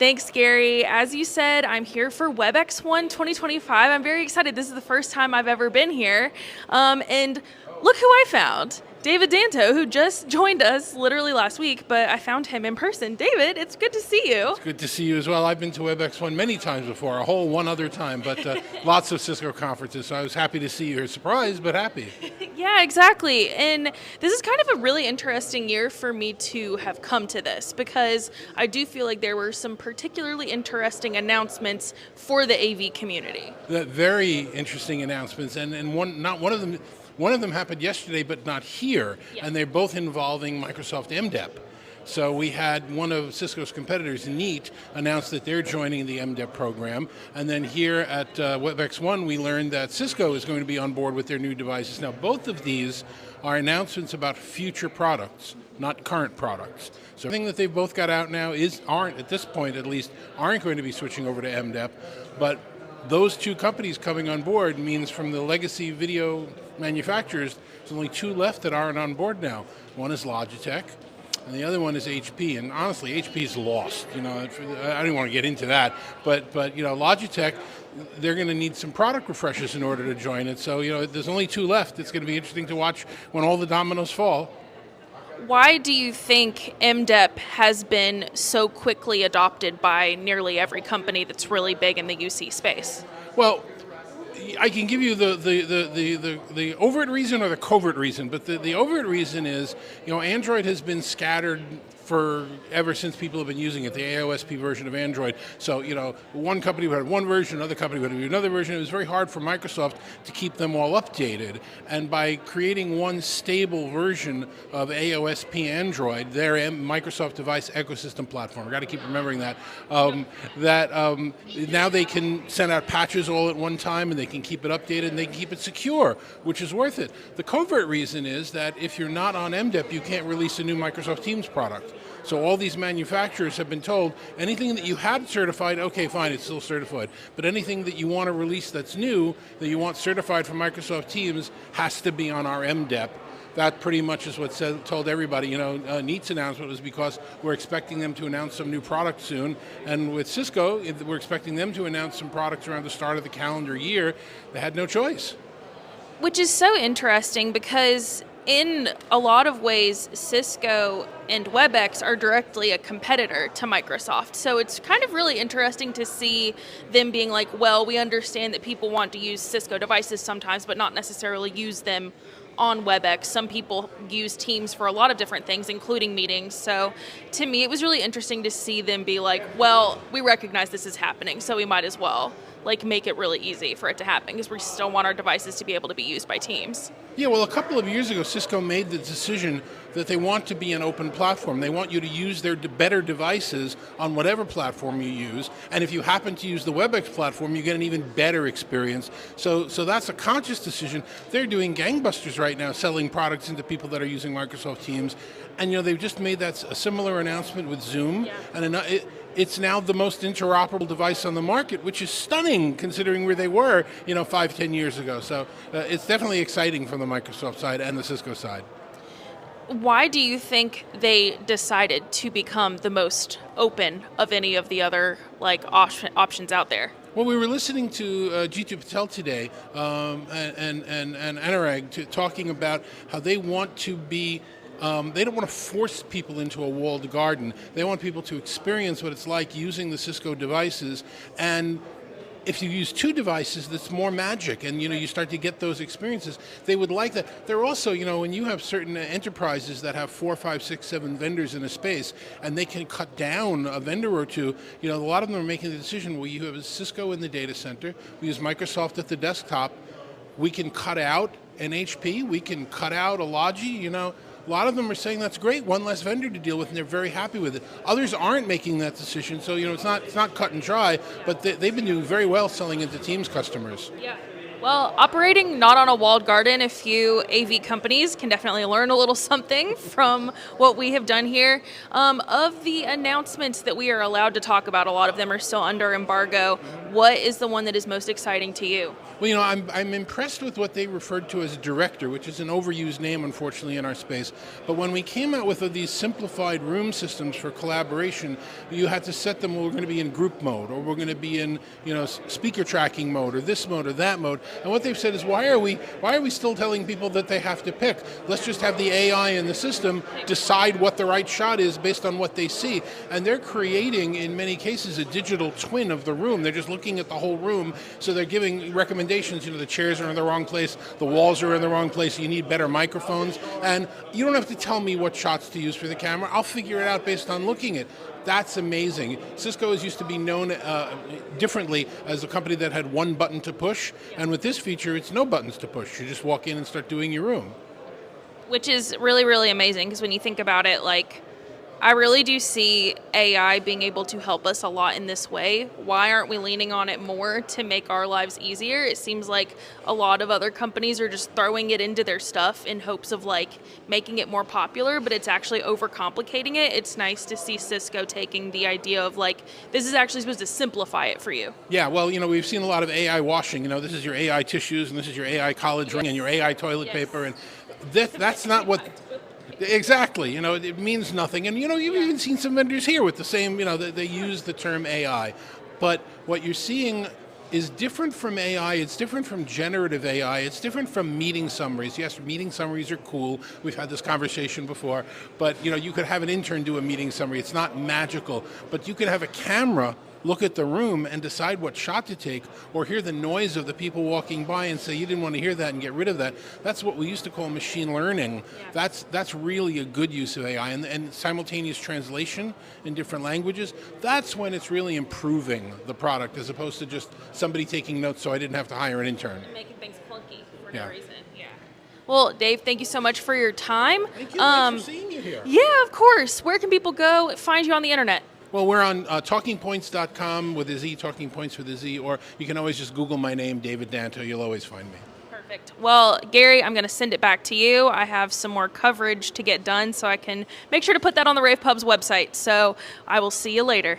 Thanks, Gary. As you said, I'm here for Webex One 2025. I'm very excited. This is the first time I've ever been here. And look who I found. David Danto, who just joined us literally last week, but I found him in person. David, it's good to see you. It's good to see you as well. I've been to Webex One many times before, a whole one other time, but lots of Cisco conferences, so I was happy to see you here. Surprised, but happy. Yeah, exactly. And this is kind of a really interesting year for me to have come to this, because I do feel like there were some particularly interesting announcements for the AV community. Very interesting announcements, and one of them happened yesterday, but not here, Yeah. and they're both involving Microsoft MDEP. So we had one of Cisco's competitors, Neat, announce that they're joining the MDEP program, and then here at Webex One, we learned that Cisco is going to be on board with their new devices. Now, both of these are announcements about future products, not current products. So everything that they've both got out now aren't, at this point at least, aren't going to be switching over to MDEP, but those two companies coming on board means from the legacy video manufacturers, there's only two left that aren't on board now. One is Logitech, and the other one is HP. And honestly, HP's lost. I don't want to get into that, but Logitech, they're going to need some product refreshes in order to join it. So there's only two left. It's going to be interesting to watch when all the dominoes fall. Why do you think MDEP has been so quickly adopted by nearly every company that's really big in the UC space? Well, I can give you the overt reason or the covert reason, but the overt reason is, Android has been scattered ever since people have been using it, the AOSP version of Android. So, one company would have one version, another company would have another version. It was very hard for Microsoft to keep them all updated. And by creating one stable version of AOSP Android, their Microsoft device ecosystem platform, I've got to keep remembering that, now they can send out patches all at one time, and they can keep it updated, and they can keep it secure, which is worth it. The covert reason is that if you're not on MDEP, you can't release a new Microsoft Teams product. So all these manufacturers have been told, anything that you had certified, okay, fine, it's still certified. But anything that you want to release that's new, that you want certified from Microsoft Teams, has to be on our MDEP. That pretty much is what told everybody. Neat's announcement was because we're expecting them to announce some new products soon. And with Cisco, we're expecting them to announce some products around the start of the calendar year. They had no choice. Which is so interesting, because in a lot of ways, Cisco and Webex are directly a competitor to Microsoft. So it's kind of really interesting to see them being like, well, we understand that people want to use Cisco devices sometimes, but not necessarily use them on Webex. Some people use Teams for a lot of different things, including meetings. So to me, it was really interesting to see them be like, well, we recognize this is happening, so we might as well make it really easy for it to happen, because we still want our devices to be able to be used by Teams. Yeah, well, a couple of years ago, Cisco made the decision that they want to be an open platform. They want you to use their better devices on whatever platform you use, and if you happen to use the Webex platform, you get an even better experience. So that's a conscious decision. They're doing gangbusters right now, selling products into people that are using Microsoft Teams, and they've just made a similar announcement with Zoom, and it's now the most interoperable device on the market, which is stunning considering where they were, 5-10 years ago. So it's definitely exciting from the Microsoft side and the Cisco side. Why do you think they decided to become the most open of any of the other options out there? Well, we were listening to Jeetu Patel today and Anurag talking about how they want to be. They don't want to force people into a walled garden. They want people to experience what it's like using the Cisco devices. And if you use two devices, that's more magic, and you start to get those experiences. They would like that. They're also, when you have certain enterprises that have 4, 5, 6, 7 vendors in a space, and they can cut down a vendor or two, a lot of them are making the decision, well, you have a Cisco in the data center, we use Microsoft at the desktop, we can cut out an HP, we can cut out a Logi, A lot of them are saying that's great, one less vendor to deal with, and they're very happy with it. Others aren't making that decision, so it's not cut and dry, but they've been doing very well selling into Teams customers. Yeah. Well, operating not on a walled garden, a few AV companies can definitely learn a little something from what we have done here. Of the announcements that we are allowed to talk about, a lot of them are still under embargo. What is the one that is most exciting to you? Well, I'm impressed with what they referred to as director, which is an overused name, unfortunately, in our space. But when we came out with these simplified room systems for collaboration, you had to set them, well, we're going to be in group mode, or we're going to be in, speaker tracking mode, or this mode, or that mode. And what they've said is, why are we still telling people that they have to pick? Let's just have the AI in the system decide what the right shot is based on what they see. And they're creating, in many cases, a digital twin of the room. They're just looking at the whole room, so they're giving recommendations. The chairs are in the wrong place, the walls are in the wrong place, you need better microphones, and you don't have to tell me what shots to use for the camera. I'll figure it out based on looking at it. That's amazing. Cisco is used to be known differently as a company that had one button to push, and with this feature, it's no buttons to push. You just walk in and start doing your room. Which is really, really amazing, because when you think about it, I really do see AI being able to help us a lot in this way. Why aren't we leaning on it more to make our lives easier? It seems like a lot of other companies are just throwing it into their stuff in hopes of making it more popular, but it's actually overcomplicating it. It's nice to see Cisco taking the idea of this is actually supposed to simplify it for you. Yeah, well, we've seen a lot of AI washing. This is your AI tissues, and this is your AI college ring, and your AI toilet paper, and that's not what... Exactly. It means nothing. And, you've even seen some vendors here with the same, they use the term AI. But what you're seeing is different from AI. It's different from generative AI. It's different from meeting summaries. Yes, meeting summaries are cool. We've had this conversation before. But, you could have an intern do a meeting summary. It's not magical. But you could have a camera look at the room and decide what shot to take, or hear the noise of the people walking by and say, you didn't want to hear that, and get rid of that. That's what we used to call machine learning. Yeah. That's really a good use of AI. And simultaneous translation in different languages, that's when it's really improving the product, as opposed to just somebody taking notes so I didn't have to hire an intern. Making things clunky for no reason. Yeah. Well, Dave, thank you so much for your time. Thank you. Thanks for seeing you here. Yeah, of course. Where can people go find you on the internet? Well, we're on talkingpoints.com with a Z, Talking Points with a Z, or you can always just Google my name, David Danto. You'll always find me. Perfect. Well, Gary, I'm going to send it back to you. I have some more coverage to get done, so I can make sure to put that on the rAVe Pub's website. So I will see you later.